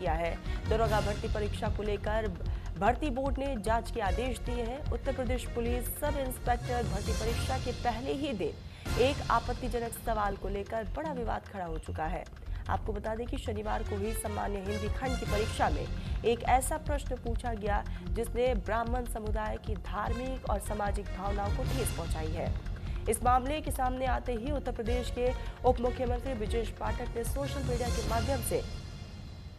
किया है। दरोगा भर्ती परीक्षा को लेकर भर्ती बोर्ड ने जांच के आदेश दिए हैं। Uttar Pradesh police sub inspector भर्ती परीक्षा के पहले ही दिन एक आपत्तिजनक सवाल को लेकर बड़ा विवाद खड़ा हो चुका है। आपको बता दें कि शनिवार को हुई सामान्य हिंदी खंड की परीक्षा में एक ऐसा प्रश्न पूछा गया जिसने ब्राह्मण समुदाय की धार्मिक और सामाजिक भावनाओं को ठेस पहुंचाई है। इस मामले के सामने आते ही उत्तर प्रदेश के उप मुख्यमंत्री ब्रजेश पाठक ने सोशल मीडिया के माध्यम से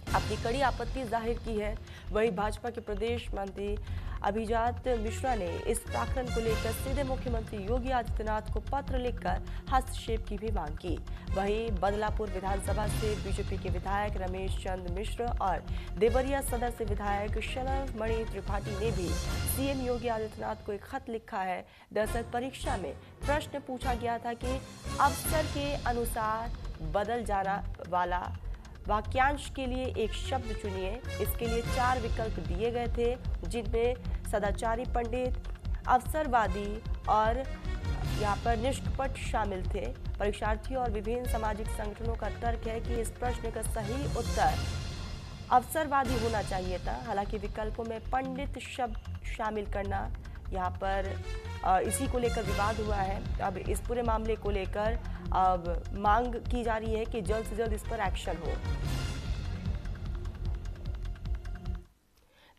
अपनी कड़ी आपत्ति जाहिर की है। वहीं भाजपा के प्रदेश मंत्री अभिजात मिश्रा ने इस प्रकरण को लेकर सीधे मुख्यमंत्री योगी आदित्यनाथ को पत्र लिखकर हस्तक्षेप की भी मांग की। वहीं बदलापुर विधानसभा से बीजेपी के विधायक रमेश चंद्र मिश्र और देवरिया सदर से विधायक शलभ मणि त्रिपाठी ने भी सीएम योगी आदित्यनाथ को एक खत लिखा है। दरअसल परीक्षा में प्रश्न पूछा गया था कि अवसर के अनुसार बदल जाना वाला वाक्यांश के लिए एक शब्द चुनिए। इसके लिए 4 विकल्प दिए गए थे, जिनमें सदाचारी पंडित, अवसरवादी और यहाँ पर निष्कपट शामिल थे। परीक्षार्थियों और विभिन्न सामाजिक संगठनों का तर्क है कि इस प्रश्न का सही उत्तर अवसरवादी होना चाहिए था। हालांकि विकल्पों में पंडित शब्द शामिल करना यहाँ पर इसी को लेकर विवाद हुआ है। अब इस पूरे मामले को लेकर अब मांग की जा रही है कि जल्द से जल्द इस पर एक्शन हो।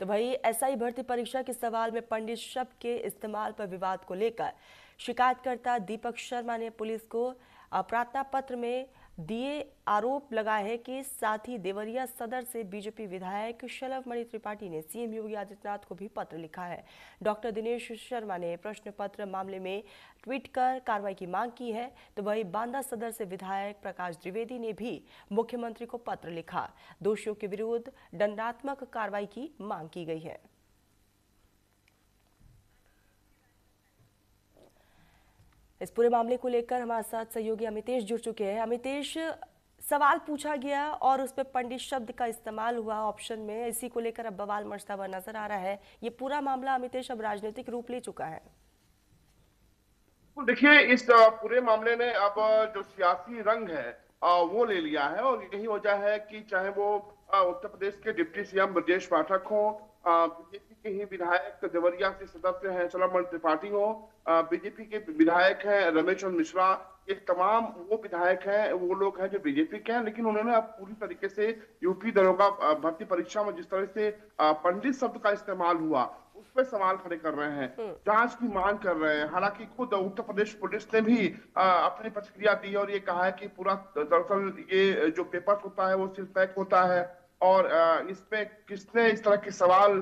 तो भाई एसआई भर्ती परीक्षा के सवाल में पंडित शब्द के इस्तेमाल पर विवाद को लेकर शिकायतकर्ता दीपक शर्मा ने पुलिस को प्रार्थना पत्र में दिए आरोप लगाए हैं कि साथ ही देवरिया सदर से बीजेपी विधायक शलभ मणि त्रिपाठी ने सीएम योगी आदित्यनाथ को भी पत्र लिखा है। डॉक्टर दिनेश शर्मा ने प्रश्न पत्र मामले में ट्वीट कर कार्रवाई की मांग की है। तो वहीं बांदा सदर से विधायक प्रकाश द्विवेदी ने भी मुख्यमंत्री को पत्र लिखा। दोषियों के विरुद्ध दंडात्मक कार्रवाई की मांग की गई है। इस पूरे मामले को लेकर हमारे साथ सहयोगी अमितेश जुड़ चुके हैं। अमितेश, सवाल पूछा गया और उस पर पंडित शब्द का इस्तेमाल हुआ ऑप्शन में, इसी को लेकर अब बवाल मचता हुआ नजर आ रहा है। ये पूरा मामला अमितेश अब राजनीतिक रूप ले चुका है। तो देखिए, इस पूरे मामले ने अब जो सियासी रंग है वो ले लिया है। और यही वजह है कि चाहे वो उत्तर प्रदेश के डिप्टी सीएम ब्रजेश पाठक हो, बीजेपी के ही विधायक देवरिया से सदस्य हैं शलभ मणि त्रिपाठी हो, बीजेपी के विधायक हैं रमेश चंद्र मिश्रा, ये तमाम वो विधायक हैं, वो लोग हैं जो बीजेपी के हैं। लेकिन उन्होंने अब पूरी तरीके से यूपी दरोगा भर्ती परीक्षा में जिस तरह से पंडित शब्द का इस्तेमाल हुआ उस पर सवाल खड़े कर रहे हैं, जांच की मांग कर रहे हैं। हालांकि खुद उत्तर प्रदेश पुलिस ने भी अपनी प्रतिक्रिया दी और ये कहा है कि पूरा दरअसल ये जो पेपर होता है वो सिर्फ पैक होता है और इसमें किसने इस तरह के सवाल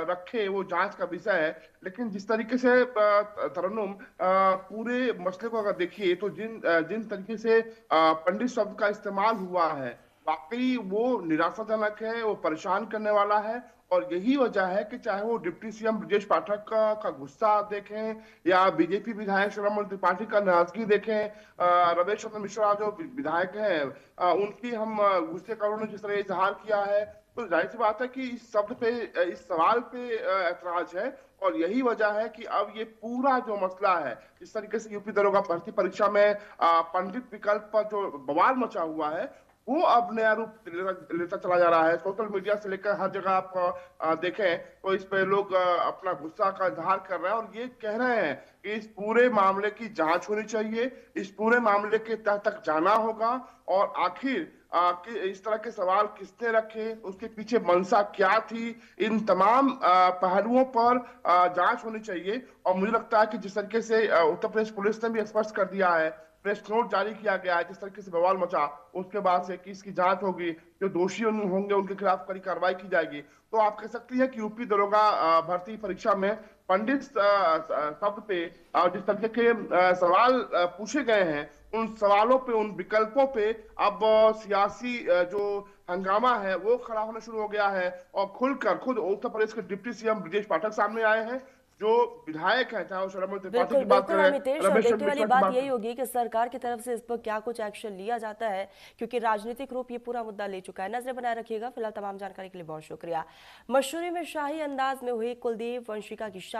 रखे वो जांच का विषय है। लेकिन जिस तरीके से तरन्नुम पूरे मसले को अगर देखिए तो जिन तरीके से पंडित शब्द का इस्तेमाल हुआ है वाकई वो निराशाजनक है, वो परेशान करने वाला है। और यही वजह है कि चाहे वो डिप्टी सीएम ब्रजेश पाठक का गुस्सा देखें या बीजेपी विधायक शलभ मणि त्रिपाठी का नाराजगी देखें, रमेश चंद्र मिश्रा जो विधायक हैं उनकी हम गुस्से का उन्होंने जिस तरह इजहार किया है, तो जाहिर सी बात है कि इस शब्द पे, इस सवाल पे ऐतराज है। और यही वजह है कि अब ये पूरा जो मसला है जिस तरीके से यूपी दरोगा भर्ती परीक्षा में पंडित विकल्प पर जो बवाल मचा हुआ है वो अब नया रूप लेता चला जा रहा है। सोशल मीडिया से लेकर हर जगह आप देखें तो इस पे लोग अपना गुस्सा का इजहार कर रहे हैं और ये कह रहे हैं कि इस पूरे मामले की जांच होनी चाहिए, इस पूरे मामले के तह तक जाना होगा और आखिर कि इस तरह के सवाल किसने रखे, उसके पीछे मंशा क्या थी, इन तमाम पहलुओं पर जांच होनी चाहिए। और मुझे लगता है कि जिस तरीके से उत्तर प्रदेश पुलिस ने भी स्पष्ट कर दिया है, प्रेस नोट जारी किया गया है, जिस तरीके से बवाल मचा उसके बाद से कि इसकी जांच होगी, जो दोषी होंगे उनके खिलाफ कड़ी कार्रवाई की जाएगी। तो आप कह सकती है कि यूपी दरोगा भर्ती परीक्षा में पंडित शब्द पे जिस तरीके के सवाल पूछे गए हैं उन सवालों पे, उन विकल्पों पे अब सियासी जो हंगामा है वो खड़ा होना शुरू हो गया है। और खुलकर खुद उत्तर प्रदेश के डिप्टी सीएम ब्रजेश पाठक सामने आए हैं, जो विधायक है, चाहे वो शलभ मणि त्रिपाठी बिल्कुल की बात बिल्कुल करें, अमितेश, और रमेश चंद्र देखने वाली मिश्रा की बात बात यही करें। होगी कि सरकार की तरफ से इस पर क्या कुछ एक्शन लिया जाता है, क्योंकि राजनीतिक रूप ये पूरा मुद्दा ले चुका है। नजर बनाए रखिएगा। फिलहाल तमाम जानकारी के लिए बहुत शुक्रिया। मशहूरी में शाही अंदाज में हुई कुलदीप वंशिका की शादी